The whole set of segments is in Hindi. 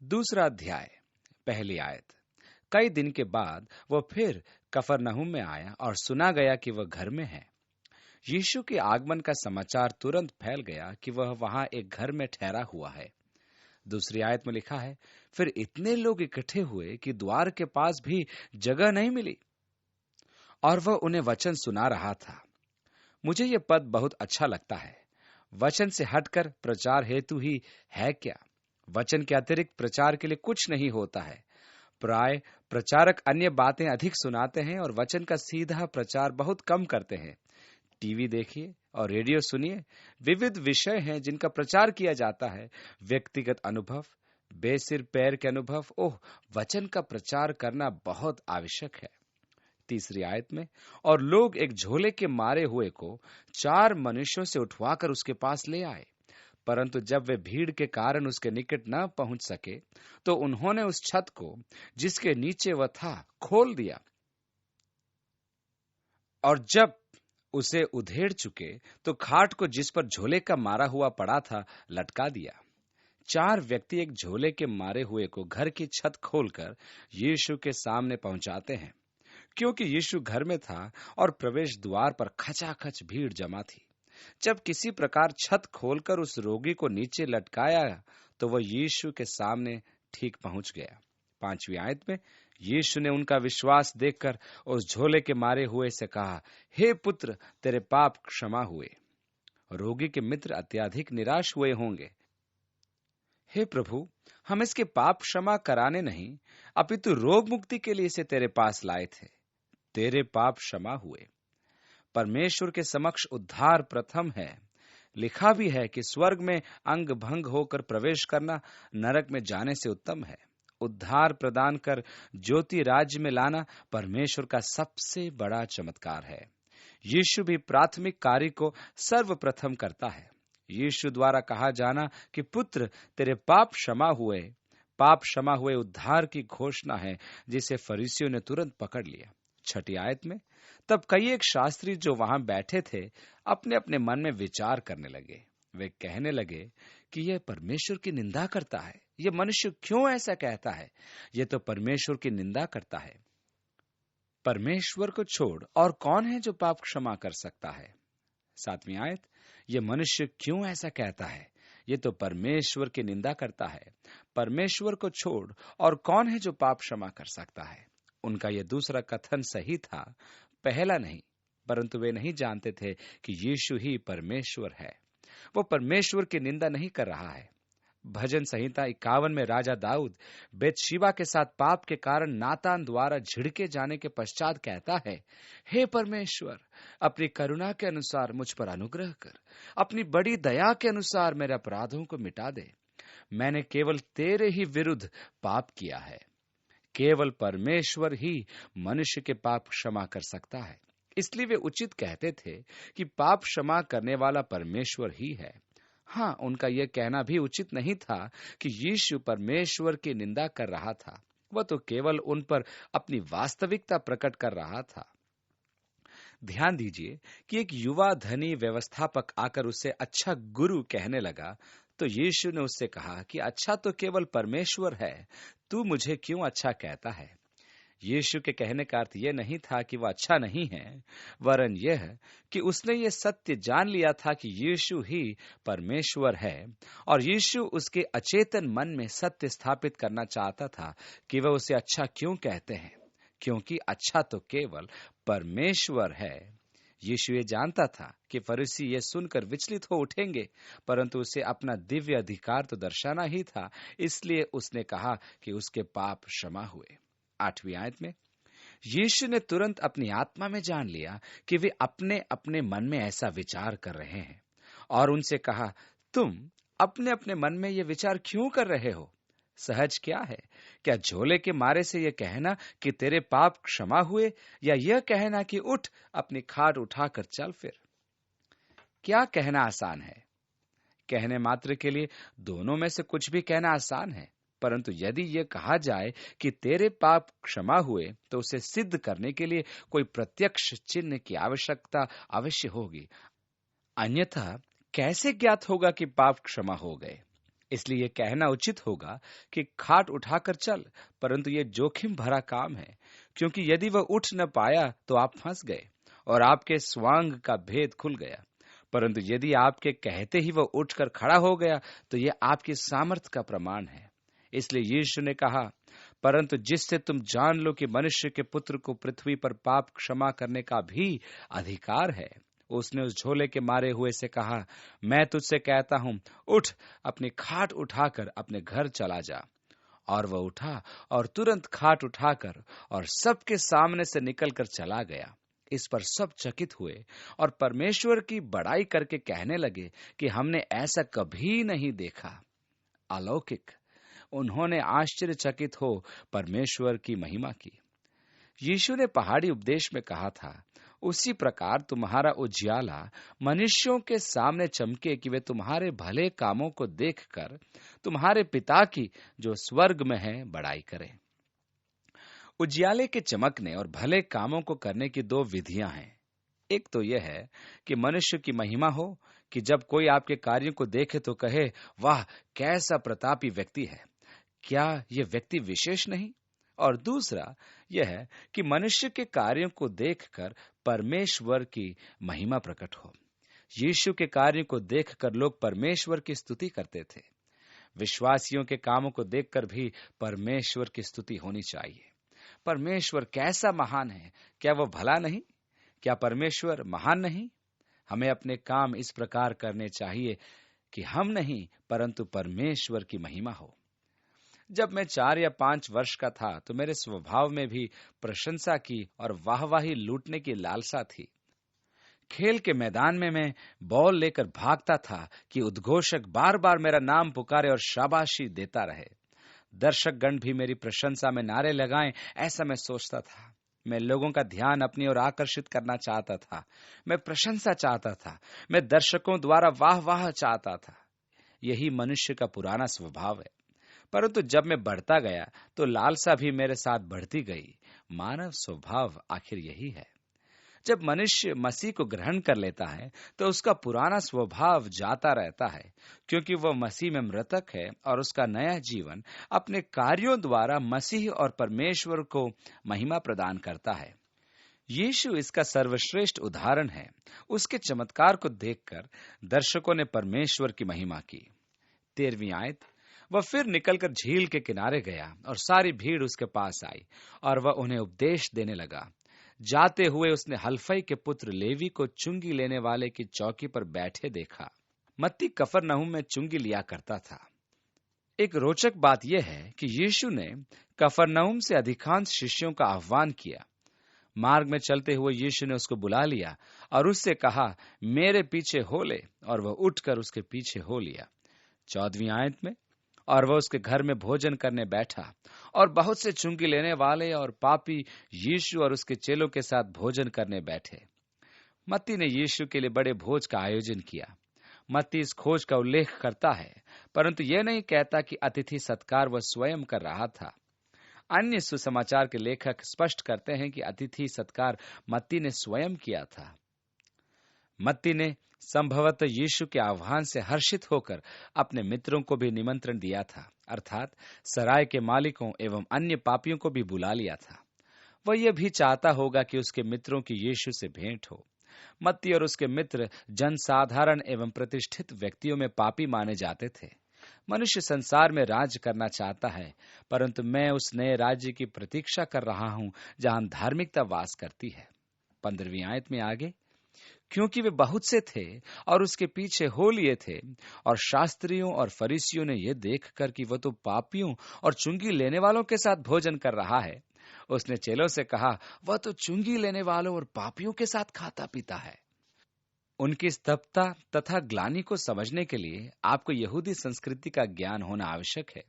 दूसरा अध्याय, पहली आयत। कई दिन के बाद वह फिर कफरनहूम में आया और सुना गया कि वह घर में है। यीशु के आगमन का समाचार तुरंत फैल गया कि वह वहां एक घर में ठहरा हुआ है। दूसरी आयत में लिखा है, फिर इतने लोग इकट्ठे हुए कि द्वार के पास भी जगह नहीं मिली और वह उन्हें वचन सुना रहा था। मुझे यह पद बहुत अच्छा लगता है। वचन से हटकर प्रचार हेतु ही है क्या? वचन के अतिरिक्त प्रचार के लिए कुछ नहीं होता है। प्राय प्रचारक अन्य बातें अधिक सुनाते हैं और वचन का सीधा प्रचार बहुत कम करते हैं। टीवी देखिए और रेडियो सुनिए, विविध विषय हैं जिनका प्रचार किया जाता है। व्यक्तिगत अनुभव, बेसिर पैर के अनुभव, वचन का प्रचार करना बहुत आवश्यक है। तीसरी आयत में, और लोग एक झोले के मारे हुए को 4 मनुष्यों से उठवाकर उसके पास ले आए, परंतु जब वे भीड़ के कारण उसके निकट न पहुंच सके तो उन्होंने उस छत को जिसके नीचे वह था खोल दिया, और जब उसे उधेड़ चुके तो खाट को जिस पर झोले का मारा हुआ पड़ा था लटका दिया। 4 व्यक्ति एक झोले के मारे हुए को घर की छत खोलकर यीशु के सामने पहुंचाते हैं, क्योंकि यीशु घर में था और प्रवेश द्वार पर खचाखच भीड़ जमा थी। जब किसी प्रकार छत खोलकर उस रोगी को नीचे लटकाया तो वह यीशु के सामने ठीक पहुंच गया। 5वीं आयत में, यीशु ने उनका विश्वास देखकर उस झोले के मारे हुए से कहा, हे पुत्र, तेरे पाप क्षमा हुए। रोगी के मित्र अत्यधिक निराश हुए होंगे। हे प्रभु, हम इसके पाप क्षमा कराने नहीं अपितु रोग मुक्ति के लिए इसे तेरे पास लाए थे। तेरे पाप क्षमा हुए। परमेश्वर के समक्ष उद्धार प्रथम है। लिखा भी है कि स्वर्ग में अंग भंग होकर प्रवेश करना नरक में जाने से उत्तम है। उद्धार प्रदान कर ज्योति राज्य में लाना परमेश्वर का सबसे बड़ा चमत्कार है। यीशु भी प्राथमिक कार्य को सर्वप्रथम करता है। यीशु द्वारा कहा जाना कि पुत्र, तेरे पाप क्षमा हुए उद्धार की घोषणा है, जिसे फरीसियों ने तुरंत पकड़ लिया। 6ठी आयत में, तब कई एक शास्त्री जो वहां बैठे थे अपने अपने मन में विचार करने लगे। वे कहने लगे कि यह परमेश्वर की निंदा करता है। यह मनुष्य क्यों ऐसा कहता है? यह तो परमेश्वर की निंदा करता है। परमेश्वर को छोड़ और कौन है जो पाप क्षमा कर सकता है? 7वीं आयत, यह मनुष्य क्यों ऐसा कहता है? यह तो परमेश्वर की निंदा करता है। परमेश्वर को छोड़ और कौन है जो पाप क्षमा कर सकता है? उनका यह दूसरा कथन सही था, पहला नहीं, परंतु वे नहीं जानते थे कि यीशु ही परमेश्वर है। वो परमेश्वर की निंदा नहीं कर रहा है। भजन संहिता 51 में राजा दाऊद बेतशीबा के साथ पाप के कारण नातान द्वारा झिड़के जाने के पश्चात कहता है, हे परमेश्वर, अपनी करुणा के अनुसार मुझ पर अनुग्रह कर, अपनी बड़ी दया के अनुसार मेरे अपराधों को मिटा दे। मैंने केवल तेरे ही विरुद्ध पाप किया है। केवल परमेश्वर ही मनुष्य के पाप क्षमा कर सकता है। इसलिए वे उचित कहते थे कि पाप क्षमा करने वाला परमेश्वर ही है। हाँ, उनका यह कहना भी उचित नहीं था कि यीशु परमेश्वर की निंदा कर रहा था। वह तो केवल उन पर अपनी वास्तविकता प्रकट कर रहा था। ध्यान दीजिए कि एक युवा धनी व्यवस्थापक आकर उसे अच्छा गुरु कहने लगा तो यीशु ने उससे कहा कि अच्छा तो केवल परमेश्वर है, तू मुझे क्यों अच्छा कहता है? यीशु के कहने का अर्थ यह नहीं था कि वह अच्छा नहीं है, वरन यह कि उसने ये सत्य जान लिया था कि यीशु ही परमेश्वर है और यीशु उसके अचेतन मन में सत्य स्थापित करना चाहता था कि वह उसे अच्छा क्यों कहते हैं, क्योंकि अच्छा तो केवल परमेश्वर है। यीशु ये जानता था कि फरीसी ये सुनकर विचलित हो उठेंगे, परंतु उसे अपना दिव्य अधिकार तो दर्शाना ही था, इसलिए उसने कहा कि उसके पाप क्षमा हुए। 8वीं आयत में, यीशु ने तुरंत अपनी आत्मा में जान लिया कि वे अपने अपने मन में ऐसा विचार कर रहे हैं और उनसे कहा, तुम अपने अपने मन में ये विचार क्यों कर रहे हो? सहज क्या है? क्या झोले के मारे से यह कहना कि तेरे पाप क्षमा हुए, या यह कहना कि उठ अपनी खाट उठाकर चल फिर? क्या कहना आसान है? कहने मात्र के लिए दोनों में से कुछ भी कहना आसान है, परंतु यदि यह कहा जाए कि तेरे पाप क्षमा हुए तो उसे सिद्ध करने के लिए कोई प्रत्यक्ष चिन्ह की आवश्यकता अवश्य होगी। अन्यथा कैसे ज्ञात होगा कि पाप क्षमा हो गए? इसलिए यह कहना उचित होगा कि खाट उठाकर चल, परंतु यह जोखिम भरा काम है, क्योंकि यदि वह उठ न पाया तो आप फंस गए और आपके स्वांग का भेद खुल गया। परंतु यदि आपके कहते ही वह उठकर खड़ा हो गया तो यह आपकी सामर्थ का प्रमाण है। इसलिए यीशु ने कहा, परंतु जिससे तुम जान लो कि मनुष्य के पुत्र को पृथ्वी पर पाप क्षमा करने का भी अधिकार है। उसने उस झोले के मारे हुए से कहा, मैं तुझसे कहता हूं, उठ, अपनी खाट उठाकर अपने घर चला जा। और वह उठा और तुरंत खाट उठाकर और सबके सामने से निकलकर चला गया। इस पर सब चकित हुए और परमेश्वर की बड़ाई करके कहने लगे कि हमने ऐसा कभी नहीं देखा। अलौकिक। उन्होंने आश्चर्यचकित हो परमेश्वर की महिमा की। यीशु ने पहाड़ी उपदेश में कहा था, उसी प्रकार तुम्हारा उजियाला मनुष्यों के सामने चमके कि वे तुम्हारे भले कामों को देखकर तुम्हारे पिता की जो स्वर्ग में है बड़ाई करें। उजियाले के चमकने और भले कामों को करने की दो विधियां हैं। एक तो यह है कि मनुष्य की महिमा हो, कि जब कोई आपके कार्यों को देखे तो कहे, वाह, कैसा प्रतापी व्यक्ति है, क्या यह व्यक्ति विशेष नहीं? और दूसरा यह है कि मनुष्य के कार्यों को देखकर परमेश्वर की महिमा प्रकट हो। यीशु के कार्यों को देखकर लोग परमेश्वर की स्तुति करते थे। विश्वासियों के कामों को देखकर भी परमेश्वर की स्तुति होनी चाहिए। परमेश्वर कैसा महान है, क्या वह भला नहीं? क्या परमेश्वर महान नहीं? हमें अपने काम इस प्रकार करने चाहिए कि हम नहीं परंतु परमेश्वर की महिमा हो। जब मैं 4 या 5 वर्ष का था तो मेरे स्वभाव में भी प्रशंसा की और वाहवाही लूटने की लालसा थी। खेल के मैदान में मैं बॉल लेकर भागता था कि उद्घोषक बार बार मेरा नाम पुकारे और शाबाशी देता रहे। दर्शक गण भी मेरी प्रशंसा में नारे लगाएं, ऐसा मैं सोचता था। मैं लोगों का ध्यान अपनी ओर आकर्षित करना चाहता था। मैं प्रशंसा चाहता था। मैं दर्शकों द्वारा वाह वाह चाहता था। यही मनुष्य का पुराना स्वभाव है। परंतु जब मैं बढ़ता गया तो लालसा भी मेरे साथ बढ़ती गई। मानव स्वभाव आखिर यही है। जब मनुष्य मसीह को ग्रहण कर लेता है तो उसका पुराना स्वभाव जाता रहता है, क्योंकि वह मसीह में मृतक है और उसका नया जीवन अपने कार्यों द्वारा मसीह और परमेश्वर को महिमा प्रदान करता है। यीशु इसका सर्वश्रेष्ठ उदाहरण है। उसके चमत्कार को देखकर दर्शकों ने परमेश्वर की महिमा की। 13वीं आयत, वह फिर निकलकर झील के किनारे गया और सारी भीड़ उसके पास आई और वह उन्हें उपदेश देने लगा। जाते हुए उसने हलफई के पुत्र लेवी को चुंगी लेने वाले की चौकी पर बैठे देखा। मत्ती कफरनहूम में चुंगी लिया करता था। एक रोचक बात यह है कि यीशु ने कफरनहूम से अधिकांश शिष्यों का आह्वान किया। मार्ग में चलते हुए यीशु ने उसको बुला लिया और उससे कहा, मेरे पीछे हो ले, और वह उठकर उसके पीछे हो लिया। 14वीं आयत में, और वह उसके घर में भोजन करने बैठा और बहुत से चुंगी लेने वाले और पापी यीशु और उसके चेलों के साथ भोजन करने बैठे। मत्ती ने यीशु के लिए बड़े भोज का आयोजन किया। मत्ती इस खोज का उल्लेख करता है, परंतु यह नहीं कहता कि अतिथि सत्कार वह स्वयं कर रहा था। अन्य सुसमाचार के लेखक स्पष्ट करते हैं कि अतिथि सत्कार मत्ती ने स्वयं किया था। मत्ती ने संभवतः यीशु के आह्वान से हर्षित होकर अपने मित्रों को भी निमंत्रण दिया था, अर्थात सराय के मालिकों एवं अन्य पापियों को भी बुला लिया था। वह यह भी चाहता होगा कि उसके मित्रों की यीशु से भेंट हो। मत्ती और उसके मित्र जनसाधारण एवं प्रतिष्ठित व्यक्तियों में पापी माने जाते थे। मनुष्य संसार में राज्य करना चाहता है, परंतु मैं उस नए राज्य की प्रतीक्षा कर रहा हूं जहां धार्मिकता वास करती है। 15वीं आयत में आगे, क्योंकि वे बहुत से थे और उसके पीछे हो लिए थे, और शास्त्रियों और फरीसियों ने यह देखकर कि वह तो पापियों और चुंगी लेने वालों के साथ भोजन कर रहा है, उसने चेलों से कहा, वह तो चुंगी लेने वालों और पापियों के साथ खाता पीता है। उनकी स्तब्धता तथा ग्लानि को समझने के लिए आपको यहूदी संस्कृति का ज्ञान होना आवश्यक है।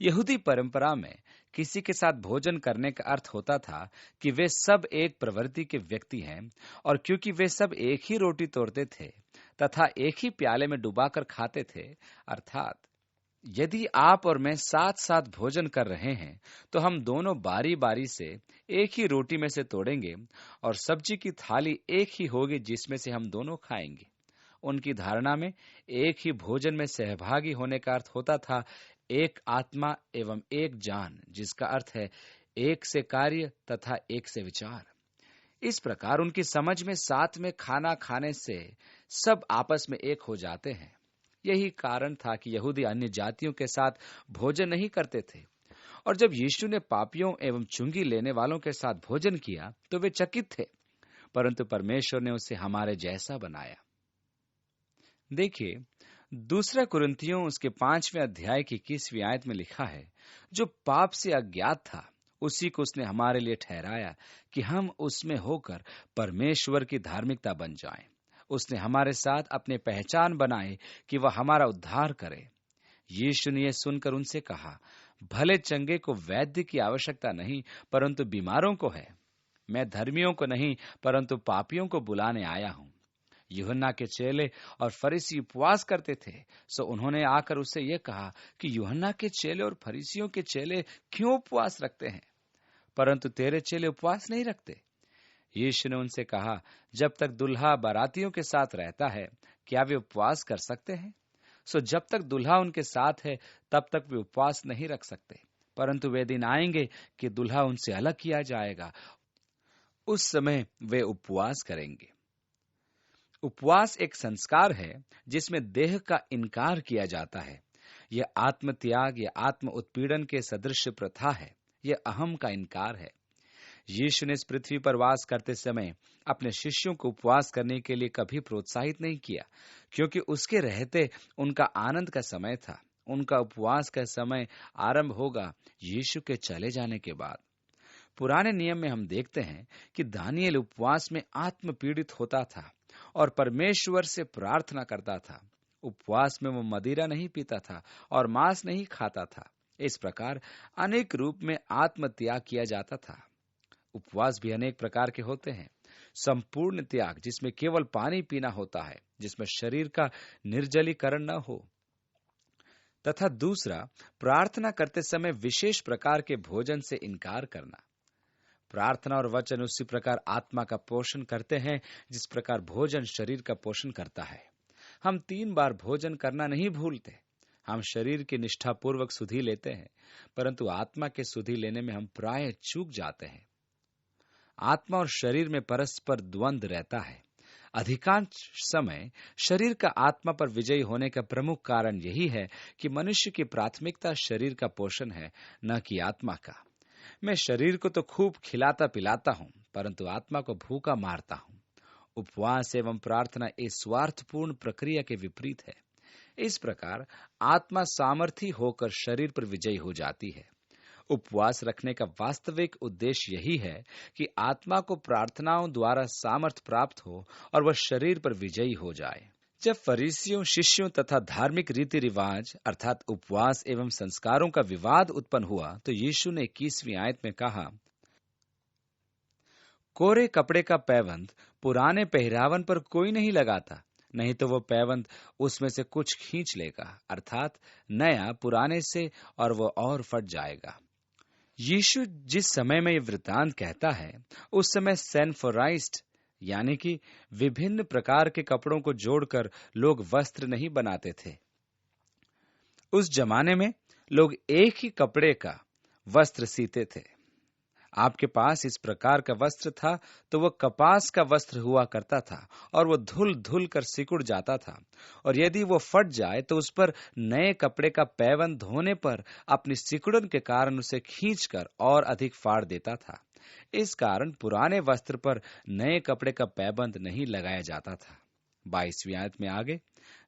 यहूदी परंपरा में किसी के साथ भोजन करने का अर्थ होता था कि वे सब एक प्रवृत्ति के व्यक्ति हैं, और क्योंकि वे सब एक ही रोटी तोड़ते थे तथा एक ही प्याले में डुबाकर खाते थे, अर्थात यदि आप और मैं साथ साथ भोजन कर रहे हैं तो हम दोनों बारी बारी से एक ही रोटी में से तोड़ेंगे और सब्जी की थाली एक ही होगी जिसमें से हम दोनों खाएंगे। उनकी धारणा में एक ही भोजन में सहभागी होने का अर्थ होता था एक आत्मा एवं एक जान, जिसका अर्थ है एक से कार्य तथा एक से विचार। इस प्रकार उनकी समझ में साथ में खाना खाने से सब आपस में एक हो जाते हैं। यही कारण था कि यहूदी अन्य जातियों के साथ भोजन नहीं करते थे, और जब यीशु ने पापियों एवं चुंगी लेने वालों के साथ भोजन किया तो वे चकित थे, परंतु परमेश्वर ने उसे हमारे जैसा बनाया। देखिए, दूसरा कुरिन्थियों उसके 5वें अध्याय की 21वीं आयत में लिखा है, जो पाप से अज्ञात था उसी को उसने हमारे लिए ठहराया कि हम उसमें होकर परमेश्वर की धार्मिकता बन जाएं। उसने हमारे साथ अपने पहचान बनाए कि वह हमारा उद्धार करे। यीशु ने यह सुनकर उनसे कहा, भले चंगे को वैद्य की आवश्यकता नहीं, परंतु बीमारों को है। मैं धर्मियों को नहीं, परंतु पापियों को बुलाने आया हूं। यूहन्ना के चेले और फरीसी उपवास करते थे, सो उन्होंने आकर उससे यह कहा कि यूहन्ना के चेले और फरीसियों के चेले क्यों उपवास रखते हैं, परंतु तेरे चेले उपवास नहीं रखते? यीशु ने उनसे कहा, जब तक दुल्हा बारातियों के साथ रहता है, क्या वे उपवास कर सकते हैं? सो जब तक दुल्हा उनके साथ है, तब तक वे उपवास नहीं रख सकते। परंतु वे दिन आएंगे कि दुल्हा उनसे अलग किया जाएगा, उस समय वे उपवास करेंगे। उपवास एक संस्कार है जिसमें देह का इनकार किया जाता है। यह आत्म त्याग या आत्म उत्पीड़न के सदृश प्रथा है। यह अहम का इनकार है। यीशु ने इस पृथ्वी पर वास करते समय अपने शिष्यों को उपवास करने के लिए कभी प्रोत्साहित नहीं किया, क्योंकि उसके रहते उनका आनंद का समय था। उनका उपवास का समय आरंभ होगा यीशु के चले जाने के बाद। पुराने नियम में हम देखते हैं कि दानियेल उपवास में आत्म पीड़ित होता था और परमेश्वर से प्रार्थना करता था। उपवास में वो मदिरा नहीं पीता था और मांस नहीं खाता था। इस प्रकार अनेक रूप में आत्म त्याग किया जाता था। उपवास भी अनेक प्रकार के होते हैं। संपूर्ण त्याग, जिसमें केवल पानी पीना होता है, जिसमें शरीर का निर्जलीकरण न हो, तथा दूसरा प्रार्थना करते समय विशेष प्रकार के भोजन से इनकार करना। प्रार्थना और वचन उसी प्रकार आत्मा का पोषण करते हैं जिस प्रकार भोजन शरीर का पोषण करता है। हम 3 बार भोजन करना नहीं भूलते। हम शरीर की निष्ठापूर्वक सुधि लेते हैं, परंतु आत्मा के सुधि लेने में हम प्राय चूक जाते हैं। आत्मा और शरीर में परस्पर द्वंद्व रहता है। अधिकांश समय शरीर का आत्मा पर विजयी होने का प्रमुख कारण यही है कि मनुष्य की प्राथमिकता शरीर का पोषण है, न कि आत्मा का। मैं शरीर को तो खूब खिलाता पिलाता हूं, परंतु आत्मा को भूखा मारता हूं। उपवास एवं प्रार्थना इस स्वार्थपूर्ण प्रक्रिया के विपरीत है। इस प्रकार आत्मा सामर्थी होकर शरीर पर विजयी हो जाती है। उपवास रखने का वास्तविक उद्देश्य यही है कि आत्मा को प्रार्थनाओं द्वारा सामर्थ्य प्राप्त हो और वह शरीर पर विजयी हो जाए। जब फरीसियों, शिष्यों तथा धार्मिक रीति रिवाज अर्थात उपवास एवं संस्कारों का विवाद उत्पन्न हुआ, तो यीशु ने 21वीं आयत में कहा, कोरे कपड़े का पैबंद पुराने पहरावन पर कोई नहीं लगाता, नहीं तो वो पैबंद उसमें से कुछ खींच लेगा, अर्थात नया पुराने से, और वो और फट जाएगा। यीशु जिस समय में ये वृत्तांत कहता है, उस समय सेनफोराइज्ड यानी कि विभिन्न प्रकार के कपड़ों को जोड़कर लोग वस्त्र नहीं बनाते थे। उस जमाने में लोग एक ही कपड़े का वस्त्र सीते थे। आपके पास इस प्रकार का वस्त्र था तो वह कपास का वस्त्र हुआ करता था और वह धुल धुल कर सिकुड़ जाता था, और यदि वो फट जाए तो उस पर नए कपड़े का पैबंद धोने पर अपनी सिकुड़न के कारण उसे खींचकर और अधिक फाड़ देता था। इस कारण पुराने वस्त्र पर नए कपड़े का पैबंद नहीं लगाया जाता था। 22वीं आयत में आगे,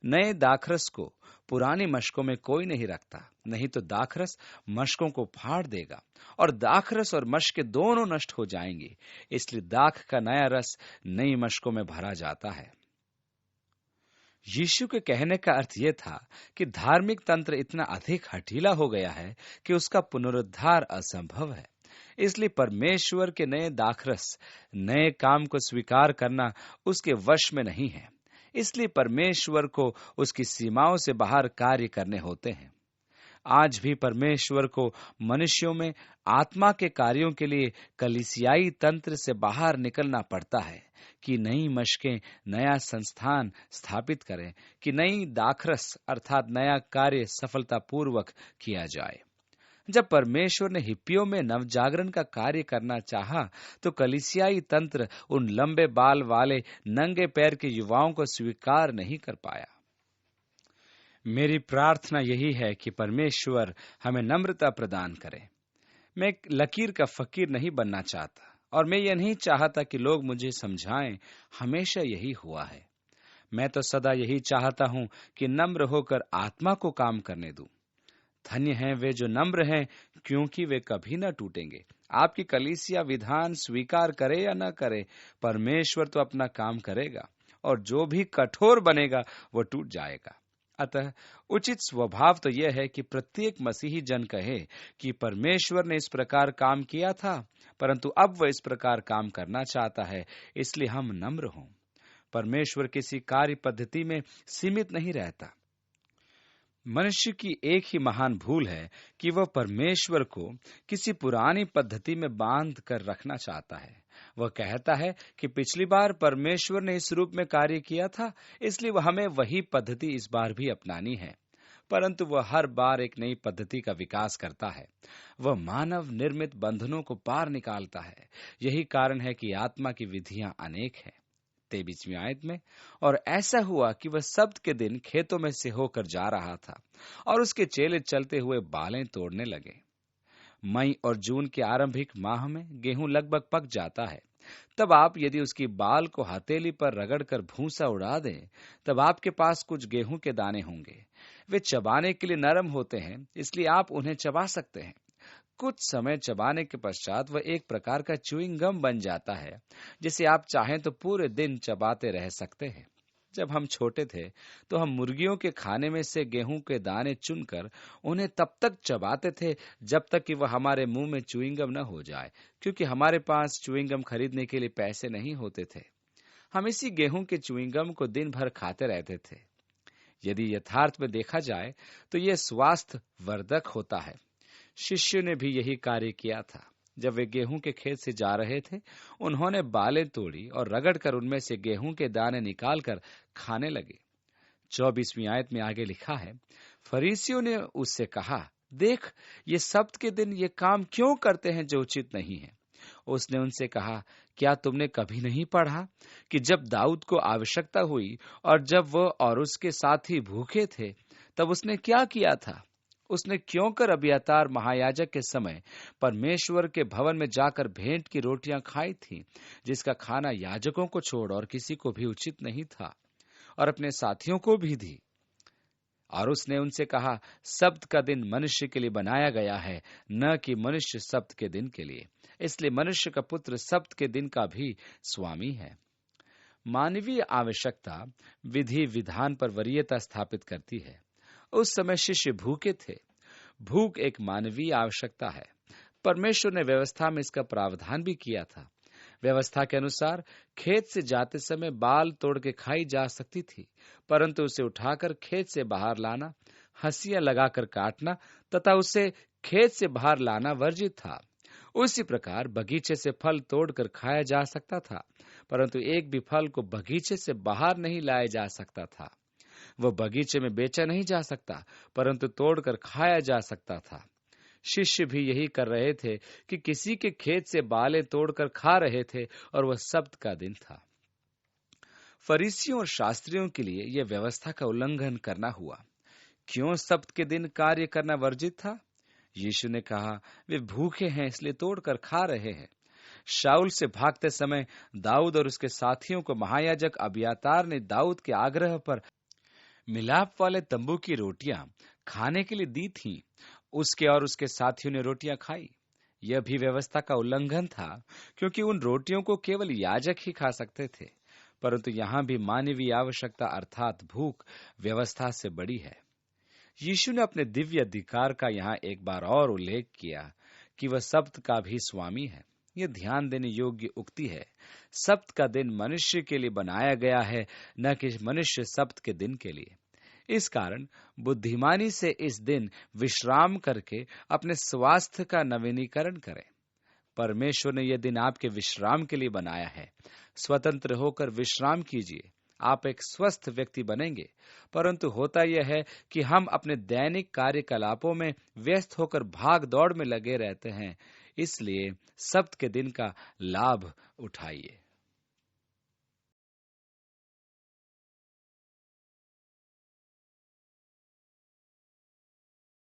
नए दाखरस को पुरानी मशकों में कोई नहीं रखता, नहीं तो दाखरस मशकों को फाड़ देगा और दाखरस और मशकें दोनों नष्ट हो जाएंगी। इसलिए दाख का नया रस नई मशकों में भरा जाता है। यीशु के कहने का अर्थ यह था कि धार्मिक तंत्र इतना अधिक हठीला हो गया है कि उसका पुनरुद्धार असंभव है। इसलिए परमेश्वर के नए दाखरस, नए काम को स्वीकार करना उसके वश में नहीं है। इसलिए परमेश्वर को उसकी सीमाओं से बाहर कार्य करने होते हैं। आज भी परमेश्वर को मनुष्यों में आत्मा के कार्यों के लिए कलीसियाई तंत्र से बाहर निकलना पड़ता है कि नई मशकें, नया संस्थान स्थापित करें, कि नई दाखरस अर्थात नया कार्य सफलतापूर्वक किया जाए। जब परमेश्वर ने हिप्पियों में नवजागरण का कार्य करना चाहा, तो कलीसियाई तंत्र उन लंबे बाल वाले नंगे पैर के युवाओं को स्वीकार नहीं कर पाया। मेरी प्रार्थना यही है कि परमेश्वर हमें नम्रता प्रदान करे। मैं एक लकीर का फकीर नहीं बनना चाहता, और मैं यह नहीं चाहता कि लोग मुझे समझाएं। हमेशा यही हुआ है। मैं तो सदा यही चाहता हूं कि नम्र होकर आत्मा को काम करने दूं। धन्य हैं वे जो नम्र हैं, क्योंकि वे कभी न टूटेंगे। आपकी कलीसिया विधान स्वीकार करे या न करे, परमेश्वर तो अपना काम करेगा, और जो भी कठोर बनेगा वो टूट जाएगा। अतः उचित स्वभाव तो यह है कि प्रत्येक मसीही जन कहे कि परमेश्वर ने इस प्रकार काम किया था, परंतु अब वह इस प्रकार काम करना चाहता है, इसलिए हम नम्र हों। परमेश्वर किसी कार्य पद्धति में सीमित नहीं रहता। मनुष्य की एक ही महान भूल है कि वह परमेश्वर को किसी पुरानी पद्धति में बांध कर रखना चाहता है। वह कहता है कि पिछली बार परमेश्वर ने इस रूप में कार्य किया था, इसलिए वह हमें वही पद्धति इस बार भी अपनानी है। परंतु वह हर बार एक नई पद्धति का विकास करता है। वह मानव निर्मित बंधनों को पार निकालता है। यही कारण है कि आत्मा की विधियां अनेक हैं। 23वीं आयत में, और ऐसा हुआ कि वह सब्त के दिन खेतों में से होकर जा रहा था, और उसके चेले चलते हुए बालें तोड़ने लगे। मई और जून के आरंभिक माह में गेहूं लगभग पक जाता है। तब आप यदि उसकी बाल को हथेली पर रगड़कर भूसा उड़ा दें, तब आपके पास कुछ गेहूं के दाने होंगे। वे चबाने के लिए नरम होते हैं, इसलिए आप उन्हें चबा सकते हैं। कुछ समय चबाने के पश्चात वह एक प्रकार का च्युइंग गम बन जाता है, जिसे आप चाहें तो पूरे दिन चबाते रह सकते हैं। जब हम छोटे थे तो हम मुर्गियों के खाने में से गेहूं के दाने चुनकर उन्हें तब तक चबाते थे जब तक कि वह हमारे मुंह में च्युइंग गम न हो जाए, क्योंकि हमारे पास च्युइंग गम खरीदने के लिए पैसे नहीं होते थे। हम इसी गेहूं के च्युइंग गम को दिन भर खाते रहते थे। यदि यथार्थ में देखा जाए तो यह स्वास्थ्य वर्धक होता है। शिष्य ने भी यही कार्य किया था। जब वे गेहूं के खेत से जा रहे थे, उन्होंने बालें तोड़ी और रगड़कर उनमें से गेहूं के दाने निकालकर खाने लगे। 24वीं आयत में आगे लिखा है, फरीसियों ने उससे कहा, देख, ये सब्त के दिन ये काम क्यों करते हैं जो उचित नहीं है। उसने उनसे कहा, क्या तुमने कभी नहीं पढ़ा कि जब दाऊद को आवश्यकता हुई और जब वह और उसके साथी भूखे थे, तब उसने क्या किया था? उसने क्यों कर अबियातार महायाजक के समय परमेश्वर के भवन में जाकर भेंट की रोटियां खाई थी, जिसका खाना याजकों को छोड़ और किसी को भी उचित नहीं था, और अपने साथियों को भी दी। और उसने उनसे कहा, सब्त का दिन मनुष्य के लिए बनाया गया है, न कि मनुष्य सब्त के दिन के लिए। इसलिए मनुष्य का पुत्र सब्त के दिन का भी स्वामी है। मानवीय आवश्यकता विधि विधान पर वरीयता स्थापित करती है। उस समय शिष्य भूखे थे। भूख एक मानवीय आवश्यकता है। परमेश्वर ने व्यवस्था में इसका प्रावधान भी किया था। व्यवस्था के अनुसार खेत से जाते समय बाल तोड़ के खाई जा सकती थी, परंतु उसे उठाकर खेत से बाहर लाना, हंसियां लगाकर काटना तथा उसे खेत से बाहर लाना वर्जित था। उसी प्रकार बगीचे से फल तोड़कर खाया जा सकता था, परंतु एक भी फल को बगीचे से बाहर नहीं लाया जा सकता था। वह बगीचे में बेचा नहीं जा सकता, परंतु तोड़कर खाया जा सकता था। शिष्य भी यही कर रहे थे कि किसी के खेत से बालें तोड़कर खा रहे थे, और वह सब्त का दिन था। फरीसियों और शास्त्रियों के लिए यह व्यवस्था का उल्लंघन करना हुआ। क्यों सब्त के दिन कार्य करना वर्जित था? यीशु ने कहा, वे भूखे हैं इसलिए तोड़कर खा रहे हैं। शाऊल से भागते समय दाऊद और उसके साथियों को महायाजक अबियातार ने दाऊद के आग्रह पर मिलाप वाले तंबू की रोटियां खाने के लिए दी थीं। उसके और उसके साथियों ने रोटियां खाई। यह भी व्यवस्था का उल्लंघन था, क्योंकि उन रोटियों को केवल याजक ही खा सकते थे। परंतु यहां भी मानवीय आवश्यकता अर्थात भूख व्यवस्था से बड़ी है। यीशु ने अपने दिव्य अधिकार का यहां एक बार और उल्लेख किया कि वह सब्त का भी स्वामी है। यह ध्यान देने योग्य उक्ति है। सब्त का दिन मनुष्य के लिए बनाया गया है, न कि मनुष्य सब्त के दिन के लिए। इस कारण बुद्धिमानी से इस दिन विश्राम करके अपने स्वास्थ्य का नवीनीकरण करें। परमेश्वर ने यह दिन आपके विश्राम के लिए बनाया है। स्वतंत्र होकर विश्राम कीजिए, आप एक स्वस्थ व्यक्ति बनेंगे। परंतु होता यह है कि हम अपने दैनिक कार्यकलापों में व्यस्त होकर भाग दौड़ में लगे रहते हैं। इसलिए सब्त के दिन का लाभ उठाइए।